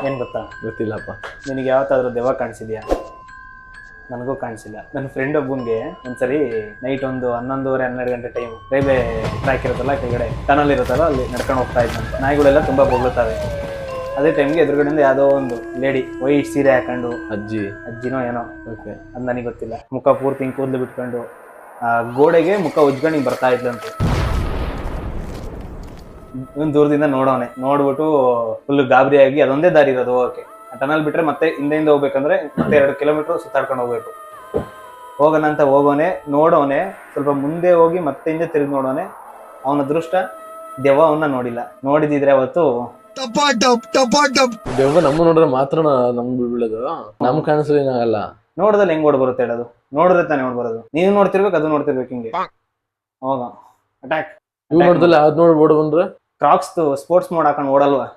ಏನ್ ಗೊತ್ತಾ? ಗೊತ್ತಿಲ್ಲಪ್ಪ. ನಿನಗೆ ಯಾವತ್ತಾದ್ರೂ ದೆವ್ವ ಕಾಣಿಸಿದ್ಯಾ? ನನಗೂ ಕಾಣಿಸಿಲ್ಲ. ನನ್ನ ಫ್ರೆಂಡ್ ಒಬ್ಬಂಗೆ ಒಂದ್ಸರಿ ನೈಟ್ ಒಂದು 11:30 12 ಗಂಟೆ ಟೈಮ್ ರೈಲ್ವೆ ಟ್ರ್ಯಾಕ್ ಇರುತ್ತಲ್ಲ, ಕೆಳಗಡೆ ಟನಲ್ ಇರುತ್ತಲ್ಲ, ಅಲ್ಲಿ ನಡ್ಕೊಂಡು ಹೋಗ್ತಾ ಇದ್ದಂತೆ. ನಾಯಿಗಳೆಲ್ಲ ತುಂಬಾ ಬೊಗಳುತ್ತವೆ. ಅದೇ ಟೈಮ್ಗೆ ಎದುರುಗಡೆಯಿಂದ ಯಾವುದೋ ಒಂದು ಲೇಡಿ ವೈಟ್ ಸೀರೆ ಹಾಕೊಂಡು, ಅಜ್ಜಿನೋ ಏನೋ, ಅದು ನನಗೆ ಗೊತ್ತಿಲ್ಲ, ಮುಖ ಪೂರ್ತಿ ಹಿಂಗೆ ಕೂದಲು ಬಿಟ್ಕೊಂಡು ಆ ಗೋಡೆಗೆ ಮುಖ ಉಜ್ಕೊಂಡು ಹಿಂಗೆ ಬರ್ತಾ ಇದ್ದಂತೆ. ಒಂದು ದೂರದಿಂದ ನೋಡ್ಬಿಟ್ಟು ಫುಲ್ ಗಾಬರಿಯಾಗಿ, ಅದೊಂದೇ ದಾರಿ ಇರೋದು ಹೋಗಕ್ಕೆ. ಟನಲ್ ಬಿಟ್ರೆ ಮತ್ತೆ ಹಿಂದೆಯಿಂದ ಹೋಗ್ಬೇಕಂದ್ರೆ ಮತ್ತೆ 2 ಕಿಲೋಮೀಟರ್ ಸುತ್ತಾಡ್ಕೊಂಡು ಹೋಗ್ಬೇಕು. ಹೋಗೋಣ ಅಂತ ನೋಡೋನೆ, ಸ್ವಲ್ಪ ಮುಂದೆ ಹೋಗಿ ಮತ್ತೆ ಹಿಂದೆ ತಿರುಗಿ ನೋಡೋನೆ. ಅವನ ಅದೃಷ್ಟ ದೆವ್ವ ಅವನ್ನ ನೋಡಿಲ್ಲ. ನೋಡಿದಿದ್ರೆ ಅವತ್ತು ದೆವ್ವ ನಮ್ಮ ನೋಡಿದ್ರೆ ಮಾತ್ರ ನಮ್ಗೆ ಬೀಳೋದು, ನಮ್ ಕಾಣಿಸ್ರೆ ಏನಾಗಲ್ಲ. ನೋಡಿದ್ರೆ ಹೆಂಗ್ ಓಡ್ ಬರುತ್ತೆ ಹೇಳೋದು? ನೋಡಿದ್ರೆ ತಾನೇ ಓಡ್ ಬರೋದು. ನೀನು ನೋಡ್ತಿರ್ಬೇಕು, ಅದು ನೋಡ್ತಿರ್ಬೇಕು. ಹಿಂಗೆ ಹೋಗ ಅಟ್ಯಾಕ್ ನೋಡ್ದಲ್ಲ ಅದ್ ನೋಡಿ ಓಡ್ ಬಂದ್ರೆ ಕ್ರಾಕ್ಸ್ ಸ್ಪೋರ್ಟ್ಸ್ ಮೋಡ್ ಹಾಕೊಂಡು ಓಡಲ್ವಾ?